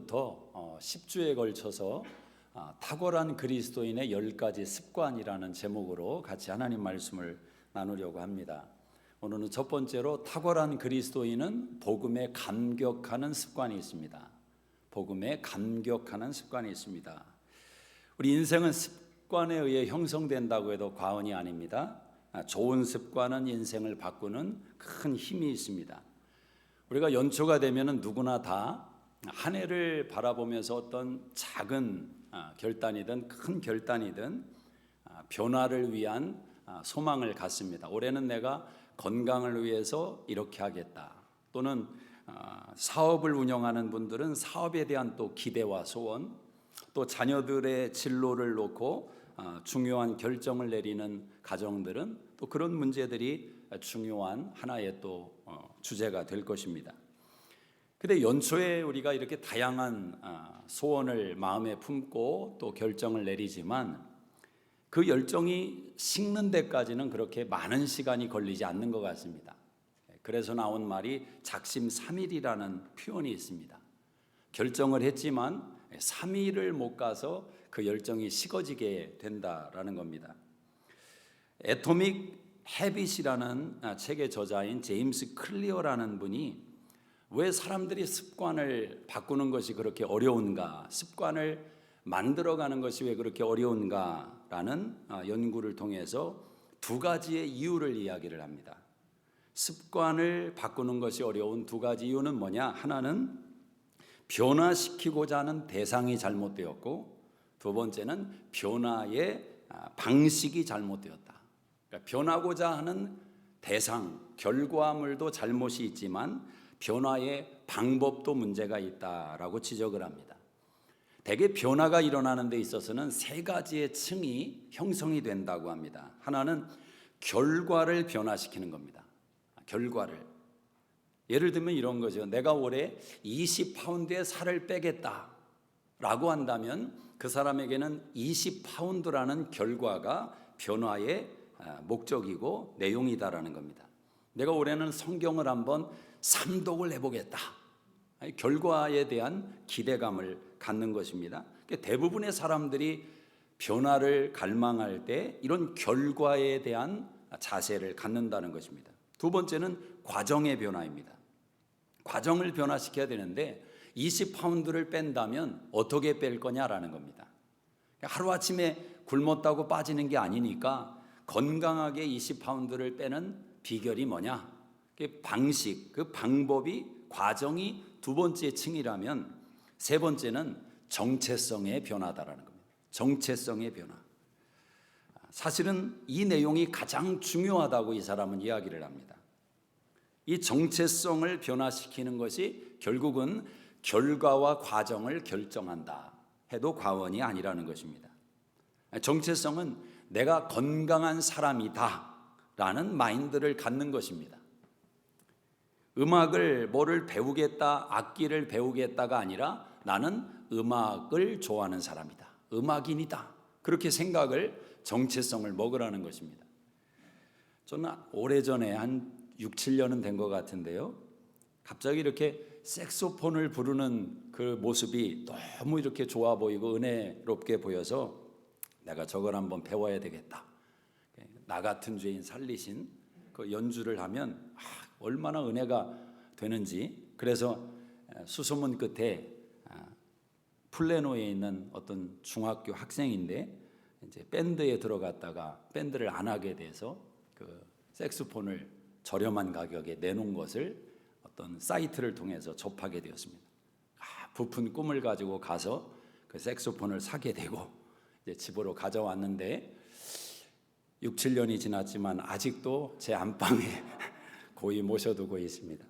오늘부터 10주에 걸쳐서 탁월한 그리스도인의 10가지 습관이라는 제목으로 같이 하나님 말씀을 나누려고 합니다. 오늘은 첫 번째로 탁월한 그리스도인은 복음에 감격하는 습관이 있습니다. 복음에 감격하는 습관이 있습니다. 우리 인생은 습관에 의해 형성된다고 해도 과언이 아닙니다. 좋은 습관은 인생을 바꾸는 큰 힘이 있습니다. 우리가 연초가 되면 누구나 다 한 해를 바라보면서 어떤 작은 결단이든 큰 결단이든 변화를 위한 소망을 갖습니다. 올해는 내가 건강을 위해서 이렇게 하겠다. 또는 사업을 운영하는 분들은 사업에 대한 또 기대와 소원, 또 자녀들의 진로를 놓고 중요한 결정을 내리는 가정들은 또 그런 문제들이 중요한 하나의 또 주제가 될 것입니다. 근데 연초에 우리가 이렇게 다양한 소원을 마음에 품고 또 결정을 내리지만 그 열정이 식는 데까지는 그렇게 많은 시간이 걸리지 않는 것 같습니다. 그래서 나온 말이 작심삼일이라는 표현이 있습니다. 결정을 했지만 3일을 못 가서 그 열정이 식어지게 된다라는 겁니다. 애토믹 헤빗이라는 책의 저자인 제임스 클리어라는 분이 왜 사람들이 습관을 바꾸는 것이 그렇게 어려운가, 습관을 만들어가는 것이 왜 그렇게 어려운가라는 연구를 통해서 두 가지의 이유를 이야기를 합니다. 습관을 바꾸는 것이 어려운 두 가지 이유는 뭐냐? 하나는 변화시키고자 하는 대상이 잘못되었고, 두 번째는 변화의 방식이 잘못되었다. 그러니까 변하고자 하는 대상, 결과물도 잘못이 있지만 변화의 방법도 문제가 있다라고 지적을 합니다. 대개 변화가 일어나는 데 있어서는 세 가지의 층이 형성이 된다고 합니다. 하나는 결과를 변화시키는 겁니다. 결과를. 예를 들면 이런 거죠. 내가 올해 20파운드의 살을 빼겠다라고 한다면 그 사람에게는 20파운드라는 결과가 변화의 목적이고 내용이다라는 겁니다. 내가 올해는 성경을 한번 삼독을 해보겠다. 결과에 대한 기대감을 갖는 것입니다. 대부분의 사람들이 변화를 갈망할 때 이런 결과에 대한 자세를 갖는다는 것입니다. 두 번째는 과정의 변화입니다. 과정을 변화시켜야 되는데 20파운드를 뺀다면 어떻게 뺄 거냐라는 겁니다. 하루아침에 굶었다고 빠지는 게 아니니까 건강하게 20파운드를 빼는 비결이 뭐냐? 그 방식, 그 방법이, 과정이 두 번째 층이라면 세 번째는 정체성의 변화다라는 겁니다. 정체성의 변화. 사실은 이 내용이 가장 중요하다고 이 사람은 이야기를 합니다. 이 정체성을 변화시키는 것이 결국은 결과와 과정을 결정한다 해도 과언이 아니라는 것입니다. 정체성은 내가 건강한 사람이다 라는 마인드를 갖는 것입니다. 뭐를 배우겠다, 악기를 배우겠다가 아니라 나는 음악을 좋아하는 사람이다. 음악인이다. 그렇게 생각을, 정체성을 먹으라는 것입니다. 저는 오래전에 한 6, 7년은 된 것 같은데요. 갑자기 이렇게 색소폰을 부르는 그 모습이 너무 이렇게 좋아 보이고 은혜롭게 보여서 내가 저걸 한번 배워야 되겠다. 나 같은 죄인 살리신 그 연주를 하면 얼마나 은혜가 되는지. 그래서 수소문 끝에 플레노에 있는 어떤 중학교 학생인데 이제 밴드에 들어갔다가 밴드를 안 하게 돼서 그 색소폰을 저렴한 가격에 내놓은 것을 어떤 사이트를 통해서 접하게 되었습니다. 부푼 꿈을 가지고 가서 그 색소폰을 사게 되고 이제 집으로 가져왔는데 6, 7년이 지났지만 아직도 제 안방에 고이 모셔두고 있습니다.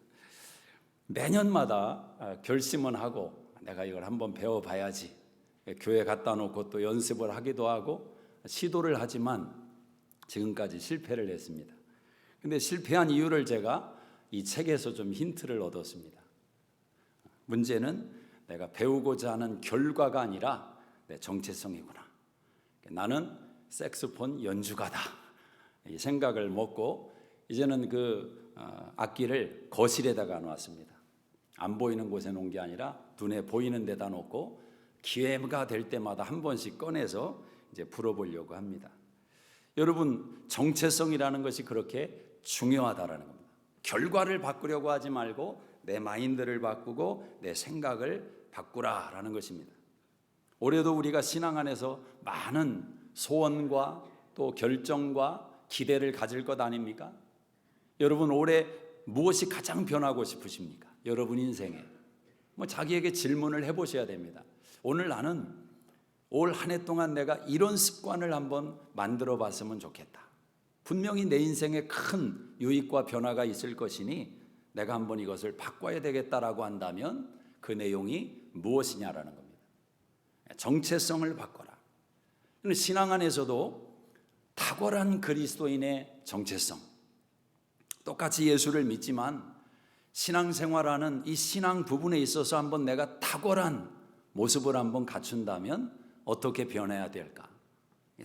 매년마다 결심은 하고 내가 이걸 한번 배워봐야지. 교회 갖다 놓고 또 연습을 하기도 하고 시도를 하지만 지금까지 실패를 했습니다. 근데 실패한 이유를 제가 이 책에서 좀 힌트를 얻었습니다. 문제는 내가 배우고자 하는 결과가 아니라 내 정체성이구나. 나는 색소폰 연주가다. 이 생각을 먹고 이제는 그 악기를 거실에다가 놨습니다. 안 보이는 곳에 놓은 게 아니라 눈에 보이는 데다 놓고 기회가 될 때마다 한 번씩 꺼내서 이제 풀어보려고 합니다. 여러분, 정체성이라는 것이 그렇게 중요하다라는 겁니다. 결과를 바꾸려고 하지 말고 내 마인드를 바꾸고 내 생각을 바꾸라라는 것입니다. 올해도 우리가 신앙 안에서 많은 소원과 또 결정과 기대를 가질 것 아닙니까? 여러분, 올해 무엇이 가장 변하고 싶으십니까? 여러분 인생에 자기에게 질문을 해보셔야 됩니다. 오늘 나는 올 한 해 동안 내가 이런 습관을 한번 만들어 봤으면 좋겠다. 분명히 내 인생에 큰 유익과 변화가 있을 것이니 내가 한번 이것을 바꿔야 되겠다라고 한다면 그 내용이 무엇이냐라는 겁니다. 정체성을 바꿔라. 신앙 안에서도 탁월한 그리스도인의 정체성, 똑같이 예수를 믿지만 신앙생활하는 이 신앙 부분에 있어서 한번 내가 탁월한 모습을 한번 갖춘다면 어떻게 변해야 될까?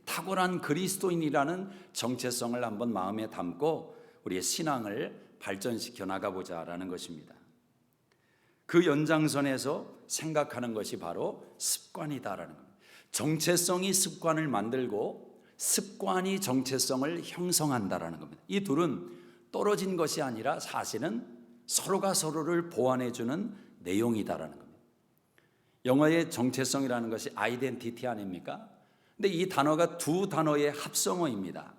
탁월한 그리스도인이라는 정체성을 한번 마음에 담고 우리의 신앙을 발전시켜 나가보자라는 것입니다. 그 연장선에서 생각하는 것이 바로 습관이다라는 겁니다. 정체성이 습관을 만들고 습관이 정체성을 형성한다라는 겁니다. 이 둘은 떨어진 것이 아니라 사실은 서로가 서로를 보완해주는 내용이다라는 겁니다. 영어의 정체성이라는 것이 아이덴티티 아닙니까? 근데 이 단어가 두 단어의 합성어입니다.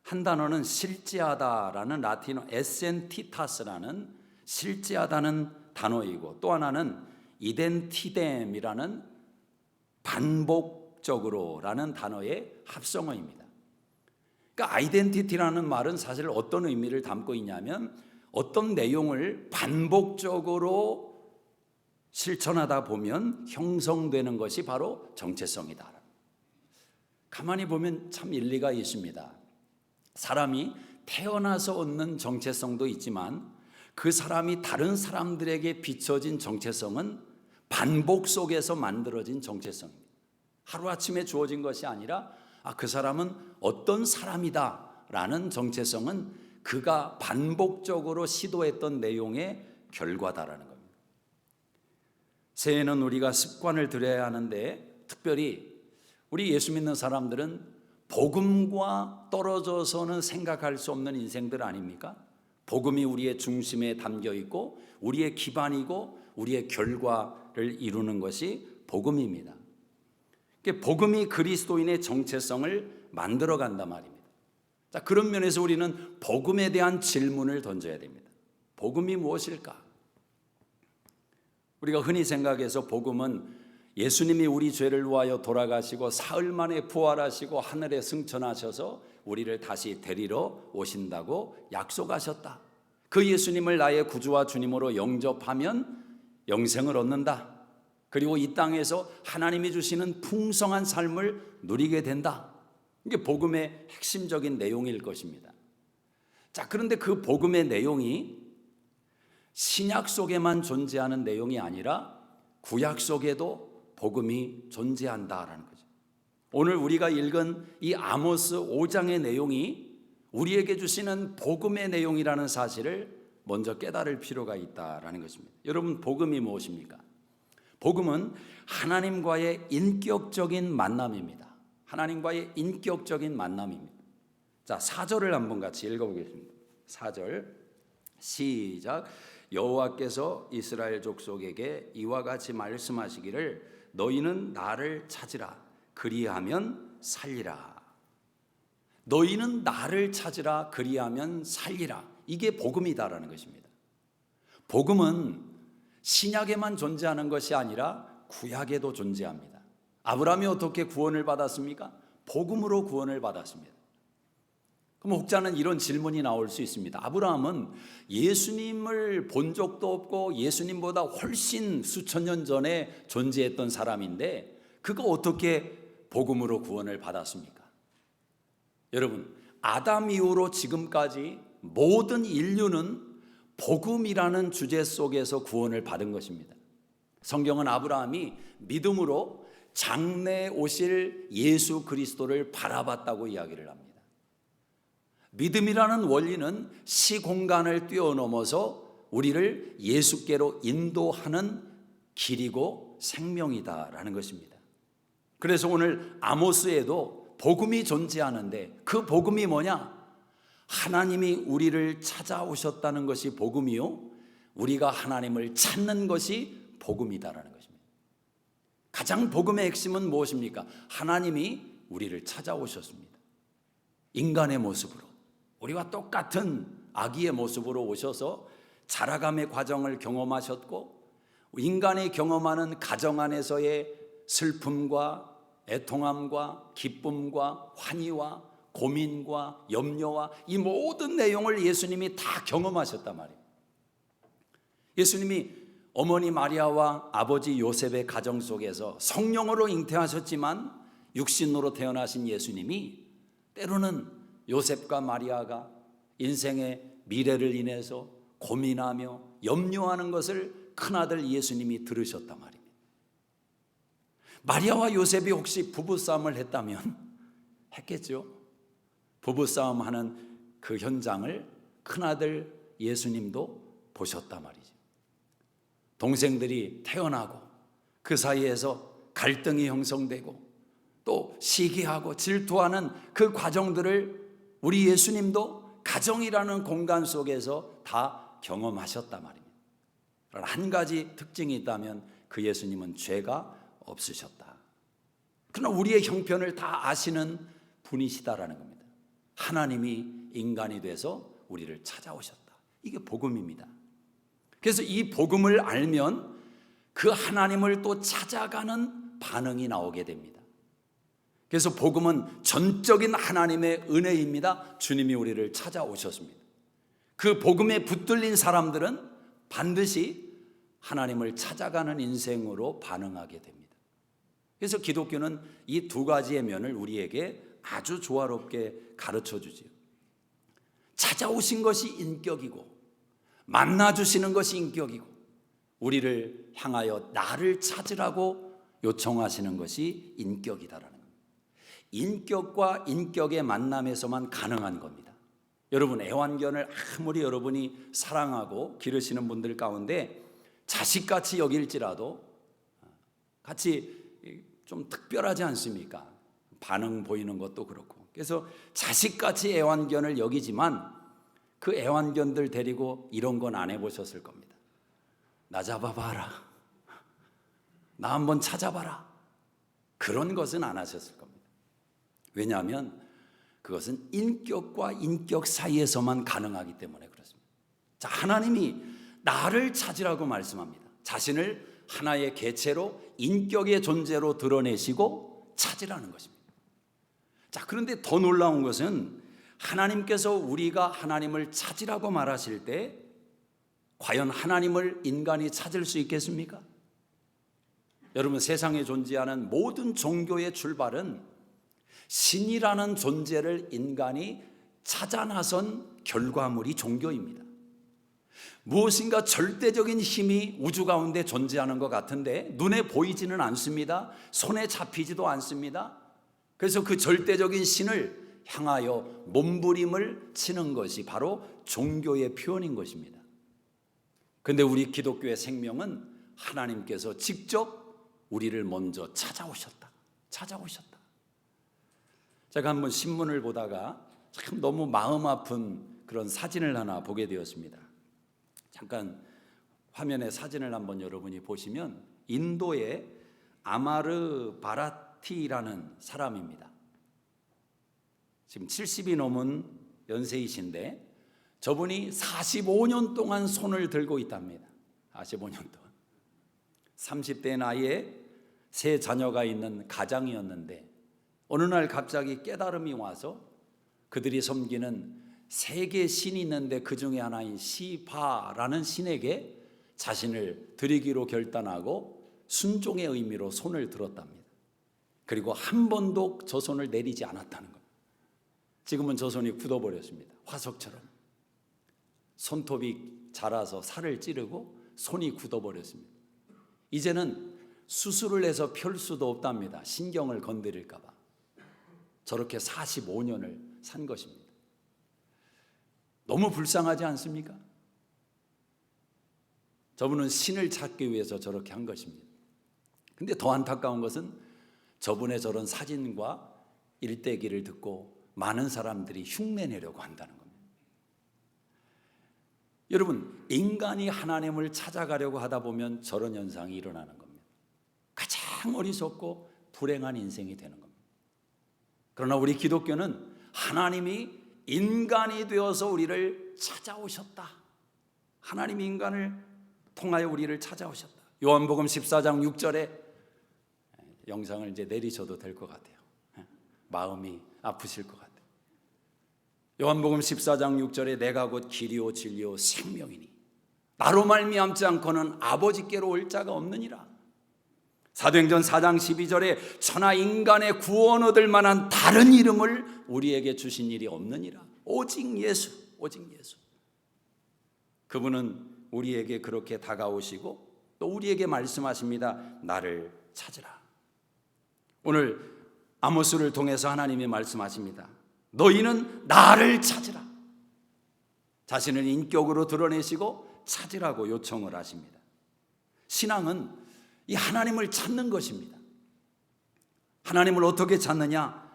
한 단어는 실제하다라는 라틴어 에센티타스라는 실제하다는 단어이고, 또 하나는 이덴티뎀이라는 반복적으로라는 단어의 합성어입니다. 그러니까 아이덴티티라는 말은 사실 어떤 의미를 담고 있냐면 어떤 내용을 반복적으로 실천하다 보면 형성되는 것이 바로 정체성이다. 가만히 보면 참 일리가 있습니다. 사람이 태어나서 얻는 정체성도 있지만 그 사람이 다른 사람들에게 비춰진 정체성은 반복 속에서 만들어진 정체성입니다. 하루아침에 주어진 것이 아니라 그 사람은 어떤 사람이다 라는 정체성은 그가 반복적으로 시도했던 내용의 결과다라는 겁니다. 새해에는 우리가 습관을 들여야 하는데, 특별히 우리 예수 믿는 사람들은 복음과 떨어져서는 생각할 수 없는 인생들 아닙니까? 복음이 우리의 중심에 담겨 있고 우리의 기반이고 우리의 결과를 이루는 것이 복음입니다. 복음이 그리스도인의 정체성을 만들어 간단 말입니다. 자, 그런 면에서 우리는 복음에 대한 질문을 던져야 됩니다. 복음이 무엇일까? 우리가 흔히 생각해서 복음은 예수님이 우리 죄를 위하여 돌아가시고 사흘 만에 부활하시고 하늘에 승천하셔서 우리를 다시 데리러 오신다고 약속하셨다. 그 예수님을 나의 구주와 주님으로 영접하면 영생을 얻는다. 그리고 이 땅에서 하나님이 주시는 풍성한 삶을 누리게 된다. 이게 복음의 핵심적인 내용일 것입니다. 자, 그런데 그 복음의 내용이 신약 속에만 존재하는 내용이 아니라 구약 속에도 복음이 존재한다라는 거죠. 오늘 우리가 읽은 이 아모스 5장의 내용이 우리에게 주시는 복음의 내용이라는 사실을 먼저 깨달을 필요가 있다라는 것입니다. 여러분, 복음이 무엇입니까? 복음은 하나님과의 인격적인 만남입니다. 하나님과의 인격적인 만남입니다. 자, 4절을 한번 같이 읽어보겠습니다. 4절 시작. 여호와께서 이스라엘 족속에게 이와 같이 말씀하시기를 너희는 나를 찾으라. 그리하면 살리라. 너희는 나를 찾으라. 그리하면 살리라. 이게 복음이다라는 것입니다. 복음은 신약에만 존재하는 것이 아니라 구약에도 존재합니다. 아브라함이 어떻게 구원을 받았습니까? 복음으로 구원을 받았습니다. 그럼 혹자는 이런 질문이 나올 수 있습니다. 아브라함은 예수님을 본 적도 없고 예수님보다 훨씬 수천 년 전에 존재했던 사람인데 그가 어떻게 복음으로 구원을 받았습니까? 여러분, 아담 이후로 지금까지 모든 인류는 복음이라는 주제 속에서 구원을 받은 것입니다. 성경은 아브라함이 믿음으로 장래에 오실 예수 그리스도를 바라봤다고 이야기를 합니다. 믿음이라는 원리는 시공간을 뛰어넘어서 우리를 예수께로 인도하는 길이고 생명이다라는 것입니다. 그래서 오늘 아모스에도 복음이 존재하는데 그 복음이 뭐냐? 하나님이 우리를 찾아오셨다는 것이 복음이요, 우리가 하나님을 찾는 것이 복음이다라는 것입니다. 가장 복음의 핵심은 무엇입니까? 하나님이 우리를 찾아오셨습니다. 인간의 모습으로, 우리와 똑같은 아기의 모습으로 오셔서 자라감의 과정을 경험하셨고, 인간이 경험하는 가정 안에서의 슬픔과 애통함과 기쁨과 환희와 고민과 염려와 이 모든 내용을 예수님이 다 경험하셨단 말이에요. 예수님이 어머니 마리아와 아버지 요셉의 가정 속에서 성령으로 잉태하셨지만 육신으로 태어나신 예수님이 때로는 요셉과 마리아가 인생의 미래를 인해서 고민하며 염려하는 것을 큰아들 예수님이 들으셨단 말입니다. 마리아와 요셉이 혹시 부부싸움을 했다면 했겠죠. 부부싸움 하는 그 현장을 큰아들 예수님도 보셨단 말이죠. 동생들이 태어나고 그 사이에서 갈등이 형성되고 또 시기하고 질투하는 그 과정들을 우리 예수님도 가정이라는 공간 속에서 다 경험하셨단 말입니다. 한 가지 특징이 있다면 그 예수님은 죄가 없으셨다. 그러나 우리의 형편을 다 아시는 분이시다라는 겁니다. 하나님이 인간이 돼서 우리를 찾아오셨다. 이게 복음입니다. 그래서 이 복음을 알면 그 하나님을 또 찾아가는 반응이 나오게 됩니다. 그래서 복음은 전적인 하나님의 은혜입니다. 주님이 우리를 찾아오셨습니다. 그 복음에 붙들린 사람들은 반드시 하나님을 찾아가는 인생으로 반응하게 됩니다. 그래서 기독교는 이 두 가지의 면을 우리에게 아주 조화롭게 가르쳐 주지요. 찾아오신 것이 인격이고 만나주시는 것이 인격이고 우리를 향하여 나를 찾으라고 요청하시는 것이 인격이다라는 겁니다. 인격과 인격의 만남에서만 가능한 겁니다. 여러분, 애완견을 아무리 여러분이 사랑하고 기르시는 분들 가운데 자식같이 여길지라도 같이 좀 특별하지 않습니까? 반응 보이는 것도 그렇고. 그래서 자식같이 애완견을 여기지만 그 애완견들 데리고 이런 건 안 해보셨을 겁니다. 나 잡아봐라, 나 한번 찾아봐라, 그런 것은 안 하셨을 겁니다. 왜냐하면 그것은 인격과 인격 사이에서만 가능하기 때문에 그렇습니다. 자, 하나님이 나를 찾으라고 말씀합니다. 자신을 하나의 개체로 인격의 존재로 드러내시고 찾으라는 것입니다. 자, 그런데 더 놀라운 것은 하나님께서 우리가 하나님을 찾으라고 말하실 때 과연 하나님을 인간이 찾을 수 있겠습니까? 여러분, 세상에 존재하는 모든 종교의 출발은 신이라는 존재를 인간이 찾아 나선 결과물이 종교입니다. 무엇인가 절대적인 힘이 우주 가운데 존재하는 것 같은데 눈에 보이지는 않습니다. 손에 잡히지도 않습니다. 그래서 그 절대적인 신을 향하여 몸부림을 치는 것이 바로 종교의 표현인 것입니다. 그런데 우리 기독교의 생명은 하나님께서 직접 우리를 먼저 찾아오셨다. 제가 한번 신문을 보다가 참 너무 마음 아픈 그런 사진을 하나 보게 되었습니다. 잠깐 화면에 사진을 한번 여러분이 보시면 인도의 아마르 바라티라는 사람입니다. 지금 70이 넘은 연세이신데 저분이 45년 동안 손을 들고 있답니다. 45년 동안. 30대 나이에 세 자녀가 있는 가장이었는데 어느 날 갑자기 깨달음이 와서 그들이 섬기는 세계 신이 있는데 그 중에 하나인 시바라는 신에게 자신을 드리기로 결단하고 순종의 의미로 손을 들었답니다. 그리고 한 번도 저 손을 내리지 않았다는 겁니다. 지금은 저 손이 굳어버렸습니다. 화석처럼 손톱이 자라서 살을 찌르고 손이 굳어버렸습니다. 이제는 수술을 해서 펼 수도 없답니다. 신경을 건드릴까 봐. 저렇게 45년을 산 것입니다. 너무 불쌍하지 않습니까? 저분은 신을 찾기 위해서 저렇게 한 것입니다. 근데 더 안타까운 것은 저분의 저런 사진과 일대기를 듣고 많은 사람들이 흉내내려고 한다는 겁니다. 여러분, 인간이 하나님을 찾아가려고 하다 보면 저런 현상이 일어나는 겁니다. 가장 어리석고 불행한 인생이 되는 겁니다. 그러나 우리 기독교는 하나님이 인간이 되어서 우리를 찾아오셨다. 하나님이 인간을 통하여 우리를 찾아오셨다. 요한복음 14장 6절에 영상을 이제 내리셔도 될 것 같아요. 마음이 아프실 것 같아요. 요한복음 14장 6절에 내가 곧 길이요 진리요 생명이니 나로 말미암지 않고는 아버지께로 올 자가 없느니라. 사도행전 4장 12절에 천하 인간의 구원 얻을 만한 다른 이름을 우리에게 주신 일이 없느니라. 오직 예수, 오직 예수. 그분은 우리에게 그렇게 다가오시고 또 우리에게 말씀하십니다. 나를 찾으라. 오늘 아모스를 통해서 하나님이 말씀하십니다. 너희는 나를 찾으라. 자신을 인격으로 드러내시고 찾으라고 요청을 하십니다. 신앙은 이 하나님을 찾는 것입니다. 하나님을 어떻게 찾느냐?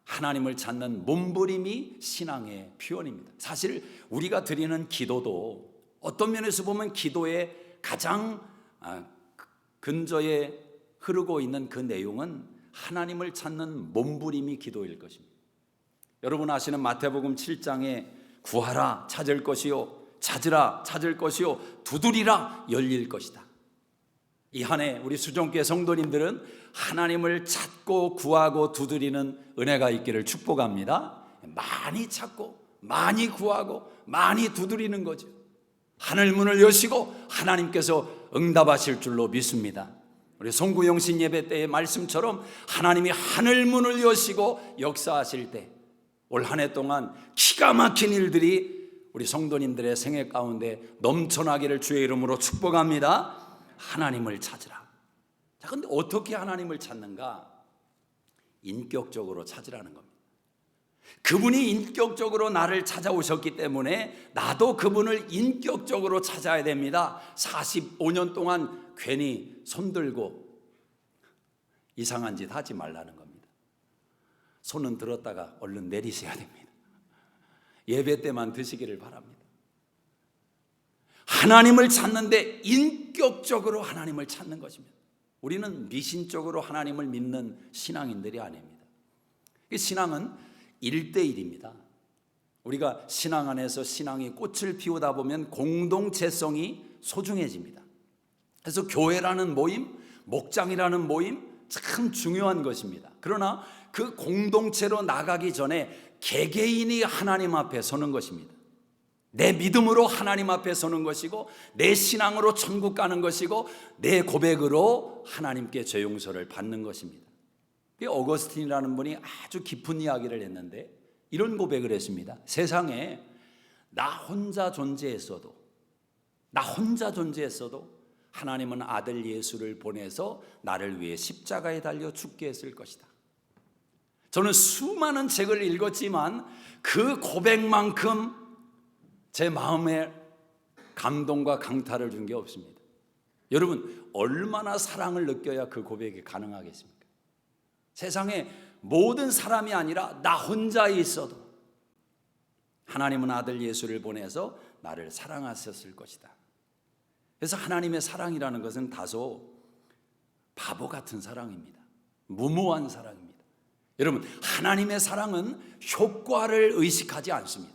하나님을 찾는 몸부림이 신앙의 표현입니다. 사실 우리가 드리는 기도도 어떤 면에서 보면 기도의 가장 근저에 흐르고 있는 그 내용은 하나님을 찾는 몸부림이 기도일 것입니다. 여러분 아시는 마태복음 7장에 구하라 찾을 것이요 찾으라 찾을 것이요 두드리라 열릴 것이다. 이 한 해 우리 수종교회 성도님들은 하나님을 찾고 구하고 두드리는 은혜가 있기를 축복합니다. 많이 찾고 많이 구하고 많이 두드리는 거죠. 하늘문을 여시고 하나님께서 응답하실 줄로 믿습니다. 우리 송구영신 예배 때의 말씀처럼 하나님이 하늘문을 여시고 역사하실 때 올 한 해 동안 기가 막힌 일들이 우리 성도님들의 생애 가운데 넘쳐나기를 주의 이름으로 축복합니다. 하나님을 찾으라. 자, 근데 어떻게 하나님을 찾는가? 인격적으로 찾으라는 겁니다. 그분이 인격적으로 나를 찾아오셨기 때문에 나도 그분을 인격적으로 찾아야 됩니다. 45년 동안 괜히 손들고 이상한 짓 하지 말라는 겁니다. 손은 들었다가 얼른 내리셔야 됩니다. 예배 때만 드시기를 바랍니다. 하나님을 찾는데 인격적으로 하나님을 찾는 것입니다. 우리는 미신적으로 하나님을 믿는 신앙인들이 아닙니다. 신앙은 1대1입니다. 우리가 신앙 안에서 신앙이 꽃을 피우다 보면 공동체성이 소중해집니다. 그래서 교회라는 모임, 목장이라는 모임 참 중요한 것입니다. 그러나 그 공동체로 나가기 전에 개개인이 하나님 앞에 서는 것입니다. 내 믿음으로 하나님 앞에 서는 것이고 내 신앙으로 천국 가는 것이고 내 고백으로 하나님께 죄 용서를 받는 것입니다. 어거스틴이라는 분이 아주 깊은 이야기를 했는데 이런 고백을 했습니다. 세상에 나 혼자 존재했어도 하나님은 아들 예수를 보내서 나를 위해 십자가에 달려 죽게 했을 것이다. 저는 수많은 책을 읽었지만 그 고백만큼 제 마음에 감동과 강탈을 준 게 없습니다. 여러분 얼마나 사랑을 느껴야 그 고백이 가능하겠습니까? 세상에 모든 사람이 아니라 나 혼자 있어도 하나님은 아들 예수를 보내서 나를 사랑하셨을 것이다. 그래서 하나님의 사랑이라는 것은 다소 바보 같은 사랑입니다. 무모한 사랑입니다. 여러분 하나님의 사랑은 효과를 의식하지 않습니다.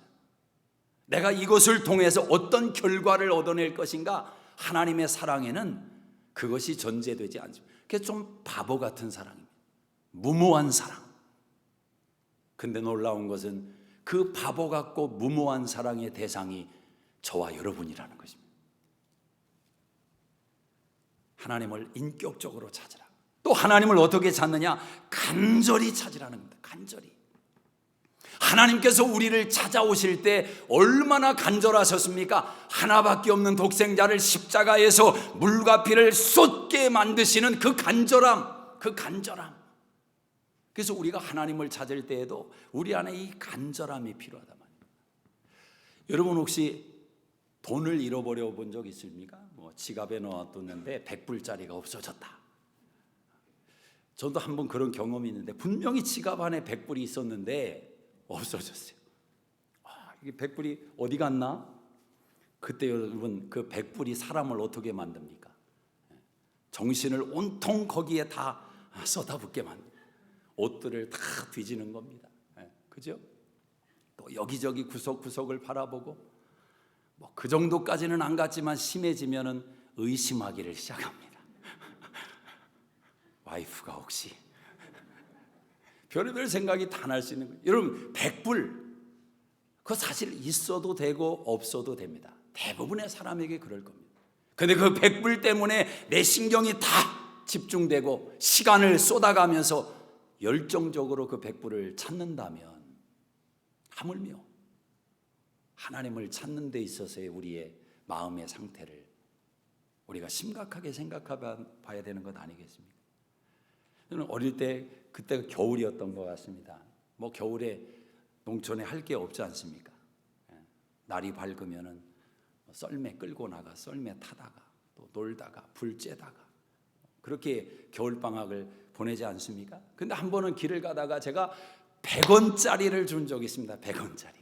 내가 이것을 통해서 어떤 결과를 얻어낼 것인가? 하나님의 사랑에는 그것이 전제되지 않습니다. 그게 좀 바보 같은 사랑입니다. 무모한 사랑. 근데 놀라운 것은 그 바보 같고 무모한 사랑의 대상이 저와 여러분이라는 것입니다. 하나님을 인격적으로 찾으라. 또 하나님을 어떻게 찾느냐? 간절히 찾으라는 겁니다. 간절히. 하나님께서 우리를 찾아오실 때 얼마나 간절하셨습니까? 하나밖에 없는 독생자를 십자가에서 물과 피를 쏟게 만드시는 그 간절함. 그래서 우리가 하나님을 찾을 때에도 우리 안에 이 간절함이 필요하단 말이에요. 여러분 혹시 돈을 잃어버려 본 적 있습니까? 지갑에 넣어뒀는데 100불짜리가 없어졌다. 저도 한번 그런 경험이 있는데 분명히 지갑 안에 100불이 있었는데 없어졌어요. 이게 100불이 어디 갔나? 그때 여러분 그 100불이 사람을 어떻게 만듭니까? 정신을 온통 거기에 다 쏟아붓게 만듭니다. 옷들을 다 뒤지는 겁니다. 그죠? 또 여기저기 구석구석을 바라보고 그 정도까지는 안 갔지만 심해지면은 의심하기를 시작합니다. 와이프가 혹시 별의별 생각이 다 날 수 있는 거예요. 여러분 100불 그거 사실 있어도 되고 없어도 됩니다. 대부분의 사람에게 그럴 겁니다. 근데 그 100불 때문에 내 신경이 다 집중되고 시간을 쏟아가면서 열정적으로 그 100불을 찾는다면 하물며 하나님을 찾는 데 있어서의 우리의 마음의 상태를 우리가 심각하게 생각해 봐야 되는 것 아니겠습니까? 저는 어릴 때 그때가 겨울이었던 것 같습니다. 겨울에 농촌에 할 게 없지 않습니까? 날이 밝으면은 썰매 끌고 나가 썰매 타다가 또 놀다가 불 쬐다가 그렇게 겨울방학을 보내지 않습니까? 근데 한 번은 길을 가다가 제가 100원짜리를 준 적이 있습니다. 100원짜리.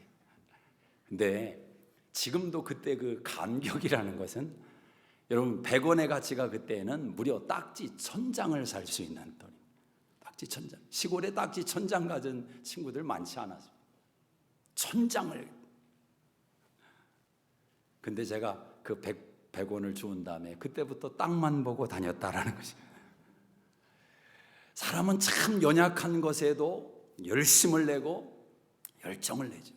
근데 지금도 그때 그 감격이라는 것은 여러분 100원의 가치가 그때는 무려 딱지 1000장을 살 수 있는 돈입니다. 딱지 1000장. 시골에 딱지 1000장 가진 친구들 많지 않았습니다. 1000장을. 근데 제가 그 100원을 주운 다음에 그때부터 땅만 보고 다녔다라는 것입니다. 사람은 참 연약한 것에도 열심을 내고 열정을 내죠.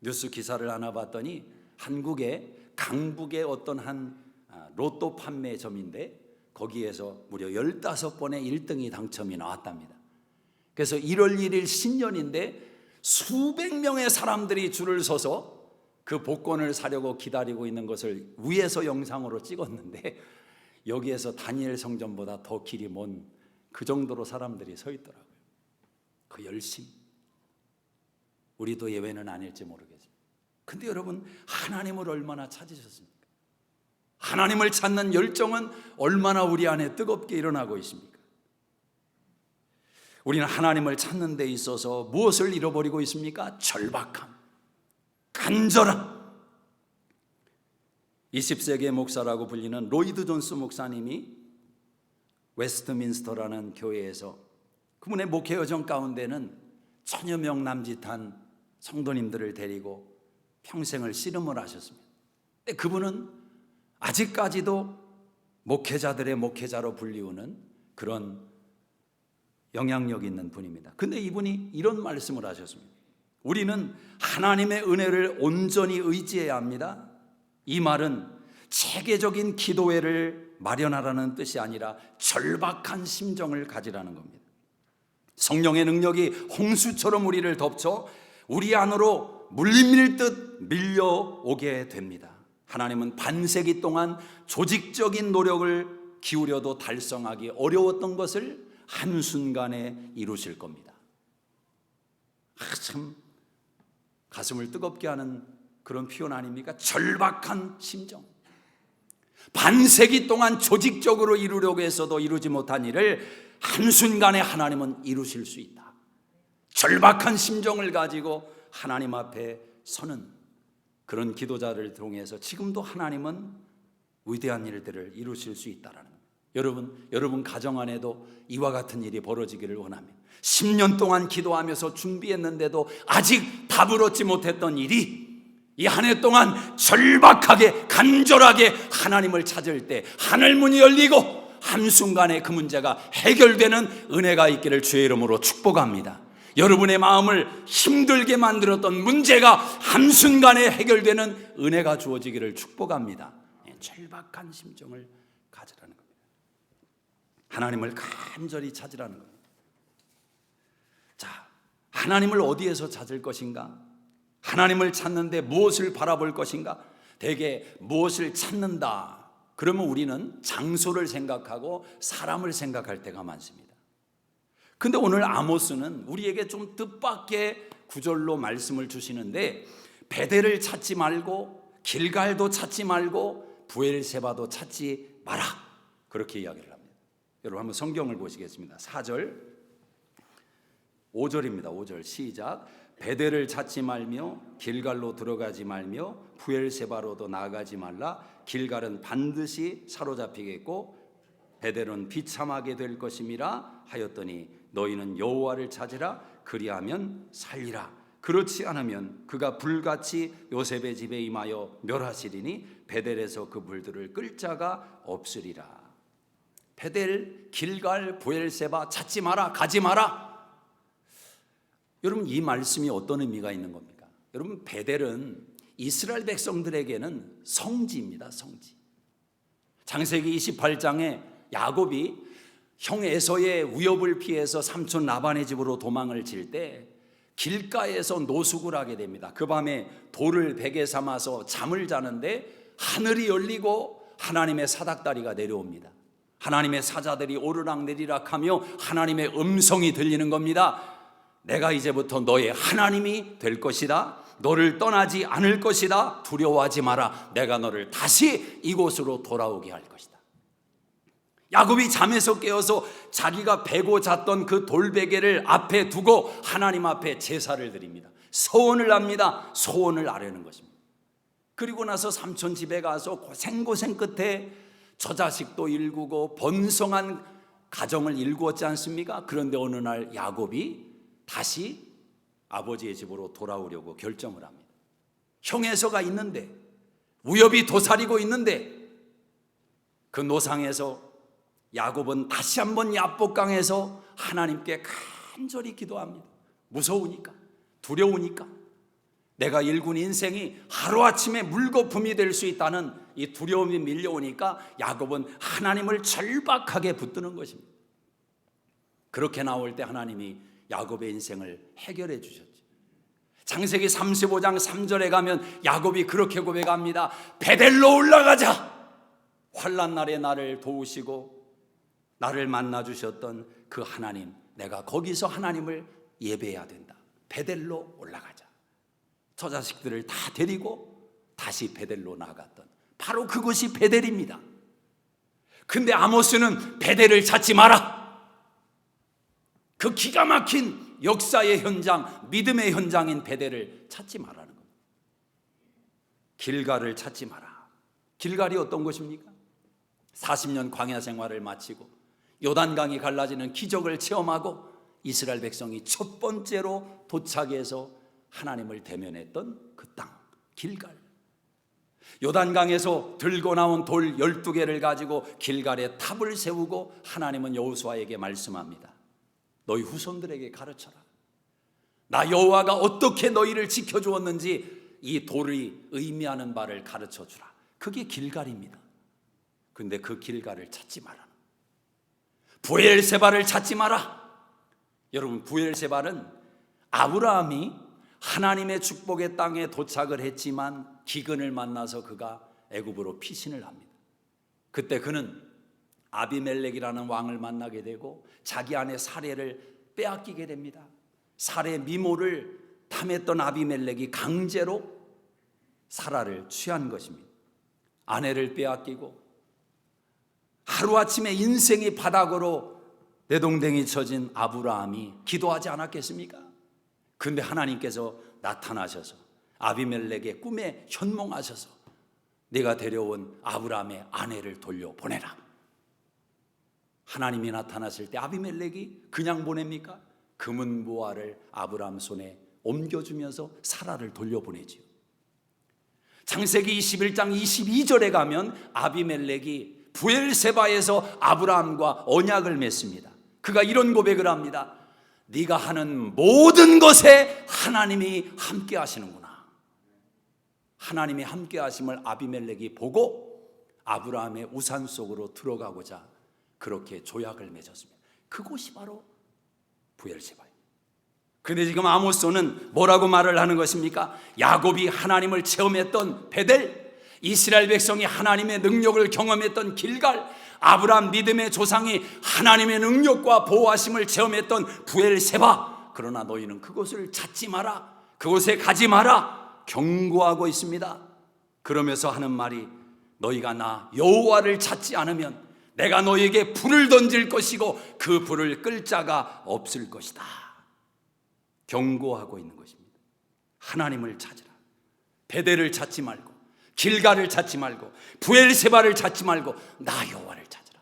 뉴스 기사를 하나 봤더니 한국의 강북의 어떤 한 로또 판매점인데 거기에서 무려 15번의 1등이 당첨이 나왔답니다. 그래서 1월 1일 신년인데 수백 명의 사람들이 줄을 서서 그 복권을 사려고 기다리고 있는 것을 위에서 영상으로 찍었는데 여기에서 다니엘 성전보다 더 길이 먼 그 정도로 사람들이 서 있더라고요. 그 열심. 우리도 예외는 아닐지 모르겠습니다. 근데 여러분 하나님을 얼마나 찾으셨습니까? 하나님을 찾는 열정은 얼마나 우리 안에 뜨겁게 일어나고 있습니까? 우리는 하나님을 찾는 데 있어서 무엇을 잃어버리고 있습니까? 절박함, 간절함. 20세기의 목사라고 불리는 로이드 존스 목사님이 웨스트민스터라는 교회에서 그분의 목회 여정 가운데는 천여 명 남짓한 성도님들을 데리고 평생을 씨름을 하셨습니다. 근데 그분은 아직까지도 목회자들의 목회자로 불리우는 그런 영향력 있는 분입니다. 근데 이분이 이런 말씀을 하셨습니다. 우리는 하나님의 은혜를 온전히 의지해야 합니다. 이 말은 체계적인 기도회를 마련하라는 뜻이 아니라 절박한 심정을 가지라는 겁니다. 성령의 능력이 홍수처럼 우리를 덮쳐 우리 안으로 물밀듯 밀려오게 됩니다. 하나님은 반세기 동안 조직적인 노력을 기울여도 달성하기 어려웠던 것을 한순간에 이루실 겁니다. 참 가슴을 뜨겁게 하는 그런 표현 아닙니까? 절박한 심정. 반세기 동안 조직적으로 이루려고 했어도 이루지 못한 일을 한순간에 하나님은 이루실 수 있다. 절박한 심정을 가지고 하나님 앞에 서는 그런 기도자를 통해서 지금도 하나님은 위대한 일들을 이루실 수 있다라는 거예요. 여러분 가정 안에도 이와 같은 일이 벌어지기를 원합니다. 10년 동안 기도하면서 준비했는데도 아직 답을 얻지 못했던 일이 이 한 해 동안 절박하게 간절하게 하나님을 찾을 때 하늘문이 열리고 한순간에 그 문제가 해결되는 은혜가 있기를 주의 이름으로 축복합니다. 여러분의 마음을 힘들게 만들었던 문제가 한순간에 해결되는 은혜가 주어지기를 축복합니다. 절박한 심정을 가지라는 겁니다. 하나님을 간절히 찾으라는 겁니다. 자, 하나님을 어디에서 찾을 것인가? 하나님을 찾는데 무엇을 바라볼 것인가? 대개 무엇을 찾는다 그러면 우리는 장소를 생각하고 사람을 생각할 때가 많습니다. 근데 오늘 아모스는 우리에게 좀 뜻밖의 구절로 말씀을 주시는데 베델을 찾지 말고 길갈도 찾지 말고 부엘세바도 찾지 마라. 그렇게 이야기를 합니다. 여러분 한번 성경을 보시겠습니다. 4절 5절입니다. 5절 시작. 베델을 찾지 말며 길갈로 들어가지 말며 부엘세바로도 나아가지 말라. 길갈은 반드시 사로잡히겠고 베델은 비참하게 될 것임이라 하였더니 너희는 여호와를 찾으라. 그리하면 살리라. 그렇지 않으면 그가 불같이 요셉의 집에 임하여 멸하시리니 베델에서 그 물들을 끌 자가 없으리라. 베델, 길갈, 부엘세바 찾지 마라. 가지 마라. 여러분 이 말씀이 어떤 의미가 있는 겁니까? 여러분 베델은 이스라엘 백성들에게는 성지입니다. 성지. 창세기 28장에 야곱이 형 에서의 위협을 피해서 삼촌 라반의 집으로 도망을 칠 때 길가에서 노숙을 하게 됩니다. 그 밤에 돌을 베개 삼아서 잠을 자는데 하늘이 열리고 하나님의 사닥다리가 내려옵니다. 하나님의 사자들이 오르락내리락 하며 하나님의 음성이 들리는 겁니다. 내가 이제부터 너의 하나님이 될 것이다. 너를 떠나지 않을 것이다. 두려워하지 마라. 내가 너를 다시 이곳으로 돌아오게 할 것이다. 야곱이 잠에서 깨어서 자기가 베고 잤던 그 돌베개를 앞에 두고 하나님 앞에 제사를 드립니다. 소원을 합니다. 소원을 아뢰는 것입니다. 그리고 나서 삼촌 집에 가서 고생 끝에 저 자식도 일구고 번성한 가정을 일구었지 않습니까? 그런데 어느 날 야곱이 다시 아버지의 집으로 돌아오려고 결정을 합니다. 형에서가 있는데, 위협이 도사리고 있는데, 그 노상에서 야곱은 다시 한번 야복강에서 하나님께 간절히 기도합니다. 무서우니까, 두려우니까, 내가 일군 인생이 하루아침에 물거품이 될 수 있다는 이 두려움이 밀려오니까 야곱은 하나님을 절박하게 붙드는 것입니다. 그렇게 나올 때 하나님이 야곱의 인생을 해결해 주셨죠. 창세기 35장 3절에 가면 야곱이 그렇게 고백합니다. 베델로 올라가자. 환난 날에 나를 도우시고 나를 만나 주셨던 그 하나님, 내가 거기서 하나님을 예배해야 된다. 베델로 올라가자. 저 자식들을 다 데리고 다시 베델로 나갔던 바로 그것이 베델입니다. 근데 아모스는 베델을 찾지 마라. 그 기가 막힌 역사의 현장, 믿음의 현장인 베델을 찾지 말라는 겁니다. 길갈을 찾지 마라. 길갈이 어떤 곳입니까? 40년 광야 생활을 마치고 요단강이 갈라지는 기적을 체험하고 이스라엘 백성이 첫 번째로 도착해서 하나님을 대면했던 그 땅, 길갈. 요단강에서 들고 나온 돌 12개를 가지고 길갈에 탑을 세우고 하나님은 여호수아에게 말씀합니다. 너희 후손들에게 가르쳐라. 나 여호와가 어떻게 너희를 지켜주었는지 이 돌이 의미하는 바를 가르쳐주라. 그게 길갈입니다. 근데 그 길갈을 찾지 마라. 부엘세바를 찾지 마라. 여러분 부엘세바는 아브라함이 하나님의 축복의 땅에 도착을 했지만 기근을 만나서 그가 애굽으로 피신을 합니다. 그때 그는 아비멜렉이라는 왕을 만나게 되고 자기 아내 사례를 빼앗기게 됩니다. 사례 미모를 탐했던 아비멜렉이 강제로 사라를 취한 것입니다. 아내를 빼앗기고 하루아침에 인생이 바닥으로 내동댕이 쳐진 아브라함이 기도하지 않았겠습니까? 그런데 하나님께서 나타나셔서 아비멜렉의 꿈에 현몽하셔서 네가 데려온 아브라함의 아내를 돌려보내라. 하나님이 나타나실 때 아비멜렉이 그냥 보냅니까? 금은 보화를 아브라함 손에 옮겨주면서 사라를 돌려보내지요. 창세기 21장 22절에 가면 아비멜렉이 부엘세바에서 아브라함과 언약을 맺습니다. 그가 이런 고백을 합니다. 네가 하는 모든 것에 하나님이 함께 하시는구나. 하나님이 함께 하심을 아비멜렉이 보고 아브라함의 우산 속으로 들어가고자 그렇게 조약을 맺었습니다. 그곳이 바로 부엘세바입니다. 그런데 지금 아모스는 뭐라고 말을 하는 것입니까? 야곱이 하나님을 체험했던 베델, 이스라엘 백성이 하나님의 능력을 경험했던 길갈, 아브라함 믿음의 조상이 하나님의 능력과 보호하심을 체험했던 부엘세바. 그러나 너희는 그곳을 찾지 마라. 그곳에 가지 마라. 경고하고 있습니다. 그러면서 하는 말이 너희가 나 여호와를 찾지 않으면 내가 너희에게 불을 던질 것이고 그 불을 끌 자가 없을 것이다. 경고하고 있는 것입니다. 하나님을 찾으라. 베델을 찾지 말고, 길갈을 찾지 말고, 브엘세바를 찾지 말고 나 여호와를 찾으라.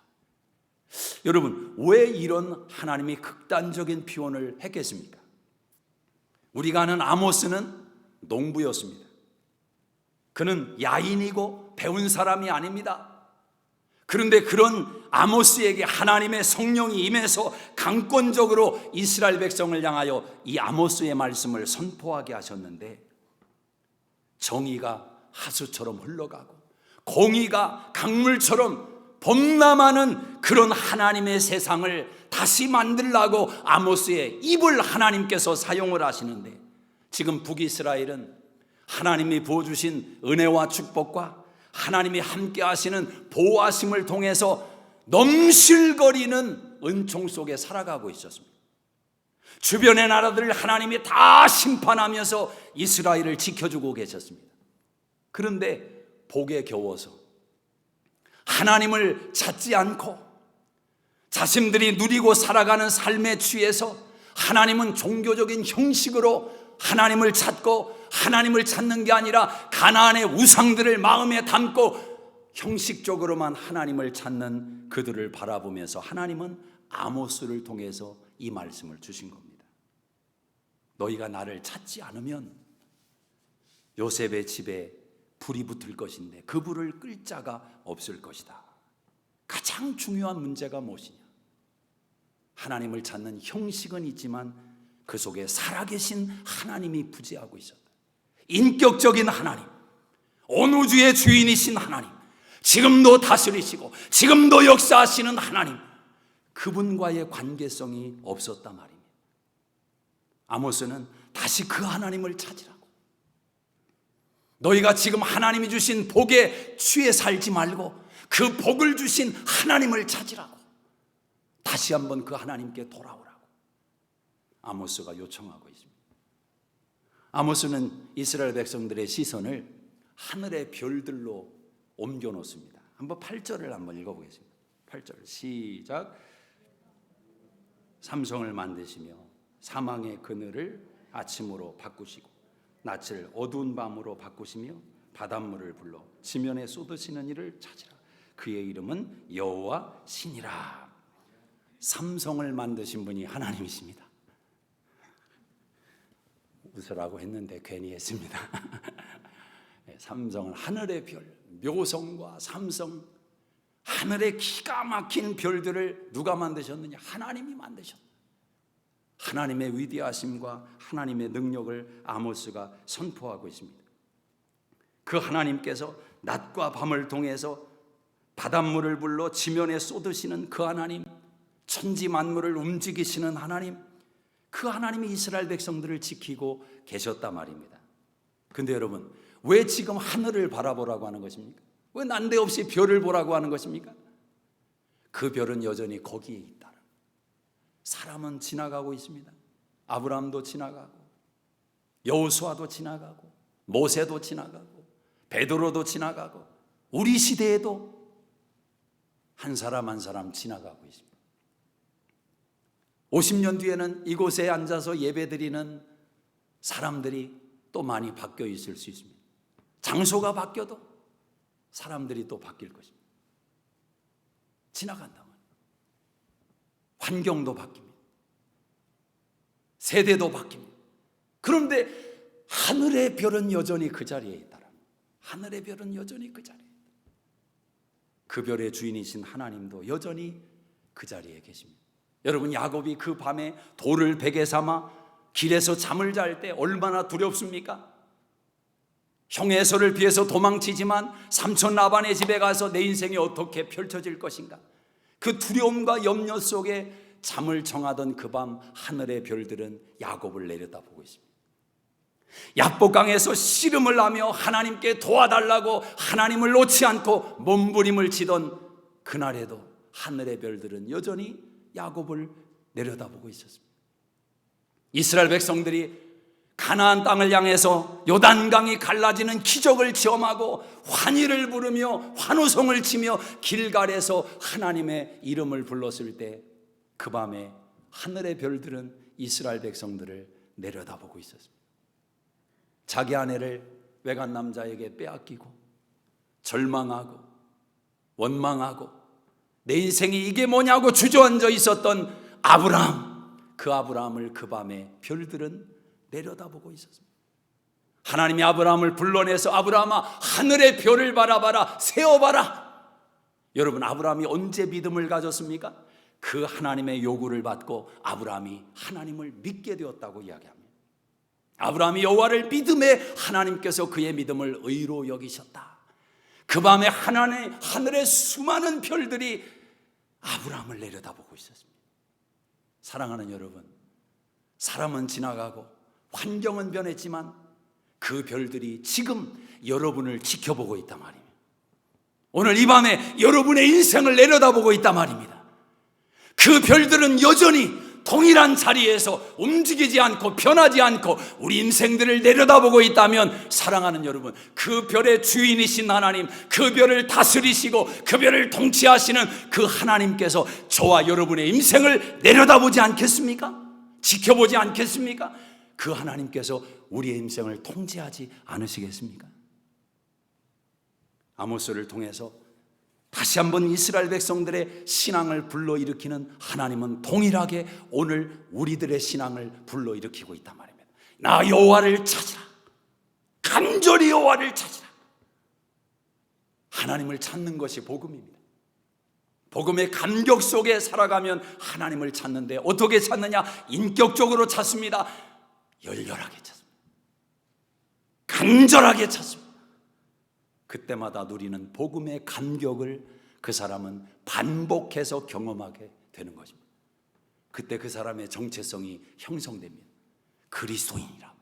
여러분, 왜 이런 하나님이 극단적인 표현을 했겠습니까? 우리가 아는 아모스는 농부였습니다. 그는 야인이고 배운 사람이 아닙니다. 그런데 그런 아모스에게 하나님의 성령이 임해서 강권적으로 이스라엘 백성을 향하여 이 아모스의 말씀을 선포하게 하셨는데, 정의가 하수처럼 흘러가고 공의가 강물처럼 범람하는 그런 하나님의 세상을 다시 만들라고 아모스의 입을 하나님께서 사용을 하시는데, 지금 북이스라엘은 하나님이 부어주신 은혜와 축복과 하나님이 함께 하시는 보호하심을 통해서 넘실거리는 은총 속에 살아가고 있었습니다. 주변의 나라들을 하나님이 다 심판하면서 이스라엘을 지켜주고 계셨습니다. 그런데 복에 겨워서 하나님을 찾지 않고 자신들이 누리고 살아가는 삶에 취해서 하나님은 종교적인 형식으로 하나님을 찾고, 하나님을 찾는 게 아니라 가나안의 우상들을 마음에 담고 형식적으로만 하나님을 찾는 그들을 바라보면서 하나님은 아모스를 통해서 이 말씀을 주신 겁니다. 너희가 나를 찾지 않으면 요셉의 집에 불이 붙을 것인데 그 불을 끌 자가 없을 것이다. 가장 중요한 문제가 무엇이냐? 하나님을 찾는 형식은 있지만 그 속에 살아계신 하나님이 부재하고 있었다. 인격적인 하나님, 온 우주의 주인이신 하나님, 지금도 다스리시고 지금도 역사하시는 하나님, 그분과의 관계성이 없었단 말입니다. 아모스는 다시 그 하나님을 찾으라고, 너희가 지금 하나님이 주신 복에 취해 살지 말고 그 복을 주신 하나님을 찾으라고, 다시 한번 그 하나님께 돌아오라고 아모스가 요청하고 있습니다. 아모스는 이스라엘 백성들의 시선을 하늘의 별들로 옮겨 놓습니다. 한번 8절을 한번 읽어보겠습니다. 8절 시작. 삼성을 만드시며 사망의 그늘을 아침으로 바꾸시고 낯을 어두운 밤으로 바꾸시며 바닷물을 불러 지면에 쏟으시는 이를 찾으라. 그의 이름은 여호와 신이라. 삼성을 만드신 분이 하나님이십니다. 웃으라고 했는데 괜히 했습니다. 삼성은 하늘의 별, 묘성과 삼성, 하늘의 기가 막힌 별들을 누가 만드셨느냐? 하나님이 만드셨다. 하나님의 위대하심과 하나님의 능력을 아모스가 선포하고 있습니다. 그 하나님께서 낮과 밤을 통해서 바닷물을 불러 지면에 쏟으시는 그 하나님, 천지 만물을 움직이시는 하나님, 그 하나님이 이스라엘 백성들을 지키고 계셨단 말입니다. 근데 여러분, 왜 지금 하늘을 바라보라고 하는 것입니까? 왜 난데없이 별을 보라고 하는 것입니까? 그 별은 여전히 거기에 있다. 사람은 지나가고 있습니다. 아브라함도 지나가고, 여호수아도 지나가고, 모세도 지나가고, 베드로도 지나가고, 우리 시대에도 한 사람 한 사람 지나가고 있습니다. 50년 뒤에는 이곳에 앉아서 예배드리는 사람들이 또 많이 바뀌어 있을 수 있습니다. 장소가 바뀌어도 사람들이 또 바뀔 것입니다. 지나간다면 환경도 바뀝니다. 세대도 바뀝니다. 그런데 하늘의 별은 여전히 그 자리에 있다. 하늘의 별은 여전히 그 자리에 있다. 그 별의 주인이신 하나님도 여전히 그 자리에 계십니다. 여러분, 야곱이 그 밤에 돌을 베개 삼아 길에서 잠을 잘 때 얼마나 두렵습니까? 형 에서를 피해서 도망치지만 삼촌 라반의 집에 가서 내 인생이 어떻게 펼쳐질 것인가, 그 두려움과 염려 속에 잠을 청하던 그 밤 하늘의 별들은 야곱을 내려다보고 있습니다. 야복강에서 씨름을 하며 하나님께 도와달라고 하나님을 놓지 않고 몸부림을 치던 그날에도 하늘의 별들은 여전히 야곱을 내려다보고 있었습니다. 이스라엘 백성들이 가나안 땅을 향해서 요단강이 갈라지는 기적을 체험하고 환희를 부르며 환호성을 치며 길갈에서 하나님의 이름을 불렀을 때 그 밤에 하늘의 별들은 이스라엘 백성들을 내려다보고 있었습니다. 자기 아내를 외간 남자에게 빼앗기고 절망하고 원망하고 내 인생이 이게 뭐냐고 주저앉아 있었던 아브라함, 그 아브라함을 그 밤에 별들은 내려다보고 있었습니다. 하나님이 아브라함을 불러내서 아브라함아 하늘의 별을 바라봐라, 세어봐라. 여러분, 아브라함이 언제 믿음을 가졌습니까? 그 하나님의 요구를 받고 아브라함이 하나님을 믿게 되었다고 이야기합니다. 아브라함이 여호와를 믿음에 하나님께서 그의 믿음을 의로 여기셨다. 그 밤에 하늘의 수많은 별들이 아브라함을 내려다보고 있었습니다. 사랑하는 여러분, 사람은 지나가고 환경은 변했지만 그 별들이 지금 여러분을 지켜보고 있단 말입니다. 오늘 이 밤에 여러분의 인생을 내려다보고 있단 말입니다. 그 별들은 여전히 동일한 자리에서 움직이지 않고 변하지 않고 우리 인생들을 내려다보고 있다면, 사랑하는 여러분, 그 별의 주인이신 하나님, 그 별을 다스리시고 그 별을 통치하시는 그 하나님께서 저와 여러분의 인생을 내려다보지 않겠습니까? 지켜보지 않겠습니까? 그 하나님께서 우리의 인생을 통제하지 않으시겠습니까? 아모스를 통해서 다시 한번 이스라엘 백성들의 신앙을 불러일으키는 하나님은 동일하게 오늘 우리들의 신앙을 불러일으키고 있단 말입니다. 나 여호와를 찾으라, 간절히 여호와를 찾으라. 하나님을 찾는 것이 복음입니다. 복음의 감격 속에 살아가면 하나님을 찾는데 어떻게 찾느냐? 인격적으로 찾습니다. 열렬하게 찾습니다. 간절하게 찾습니다. 그때마다 누리는 복음의 감격을 그 사람은 반복해서 경험하게 되는 것입니다. 그때 그 사람의 정체성이 형성됩니다. 그리스도인이라고,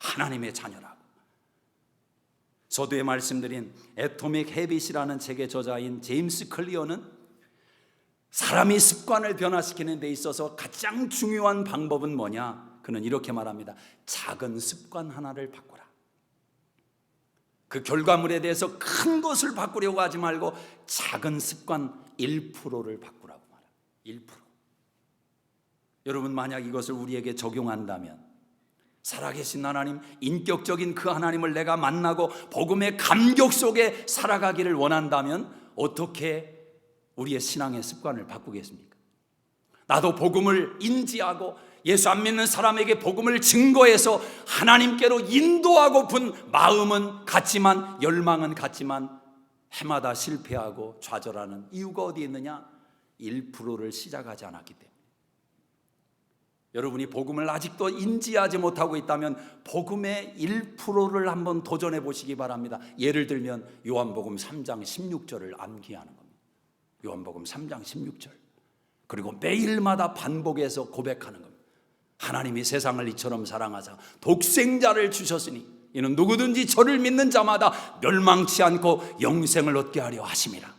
하나님의 자녀라고. 서두에 말씀드린 애토믹 헤빗이라는 책의 저자인 제임스 클리어는 사람이 습관을 변화시키는 데 있어서 가장 중요한 방법은 뭐냐? 그는 이렇게 말합니다. 작은 습관 하나를 바꾸라. 그 결과물에 대해서 큰 것을 바꾸려고 하지 말고 작은 습관 1%를 바꾸라고 말합니다. 1%. 여러분, 만약 이것을 우리에게 적용한다면, 살아계신 하나님, 인격적인 그 하나님을 내가 만나고 복음의 감격 속에 살아가기를 원한다면 어떻게 우리의 신앙의 습관을 바꾸겠습니까? 나도 복음을 인지하고 예수 안 믿는 사람에게 복음을 증거해서 하나님께로 인도하고픈 마음은 같지만, 열망은 같지만 해마다 실패하고 좌절하는 이유가 어디에 있느냐? 1%를 시작하지 않았기 때문에. 여러분이 복음을 아직도 인지하지 못하고 있다면 복음의 1%를 한번 도전해 보시기 바랍니다. 예를 들면 요한복음 3장 16절을 암기하는 겁니다. 요한복음 3장 16절. 그리고 매일마다 반복해서 고백하는 겁니다. 하나님이 세상을 이처럼 사랑하사 독생자를 주셨으니 이는 누구든지 저를 믿는 자마다 멸망치 않고 영생을 얻게 하려 하심이라.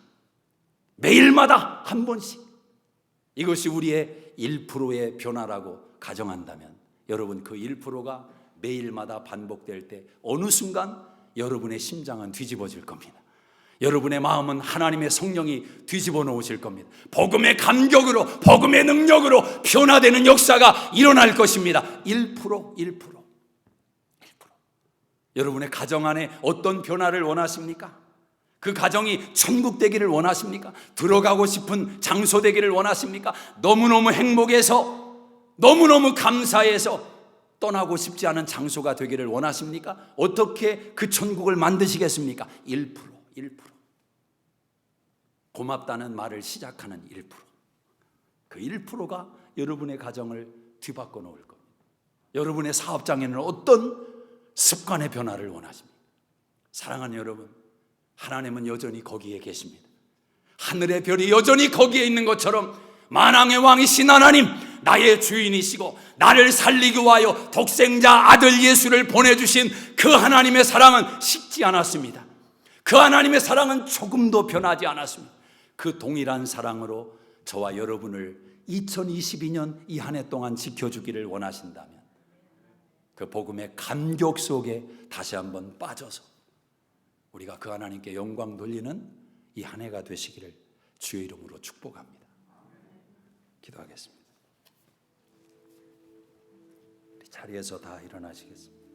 매일마다 한 번씩. 이것이 우리의 1%의 변화라고 가정한다면, 여러분, 그 1%가 매일마다 반복될 때 어느 순간 여러분의 심장은 뒤집어질 겁니다. 여러분의 마음은 하나님의 성령이 뒤집어 놓으실 겁니다. 복음의 감격으로, 복음의 능력으로 변화되는 역사가 일어날 것입니다. 1%. 여러분의 가정 안에 어떤 변화를 원하십니까? 그 가정이 천국 되기를 원하십니까? 들어가고 싶은 장소 되기를 원하십니까? 너무너무 행복해서, 너무너무 감사해서 떠나고 싶지 않은 장소가 되기를 원하십니까? 어떻게 그 천국을 만드시겠습니까? 1%. 고맙다는 말을 시작하는 1%. 그 1%가 여러분의 가정을 뒤바꿔 놓을 겁니다. 여러분의 사업장에는 어떤 습관의 변화를 원하십니까? 사랑하는 여러분, 하나님은 여전히 거기에 계십니다. 하늘의 별이 여전히 거기에 있는 것처럼 만왕의 왕이신 하나님, 나의 주인이시고 나를 살리기 위하여 독생자 아들 예수를 보내주신 그 하나님의 사랑은 식지 않았습니다. 그 하나님의 사랑은 조금도 변하지 않았습니다. 그 동일한 사랑으로 저와 여러분을 2022년 이 한 해 동안 지켜주기를 원하신다면 그 복음의 감격 속에 다시 한번 빠져서 우리가 그 하나님께 영광 돌리는 이 한 해가 되시기를 주의 이름으로 축복합니다. 기도하겠습니다. 우리 자리에서 다 일어나시겠습니다.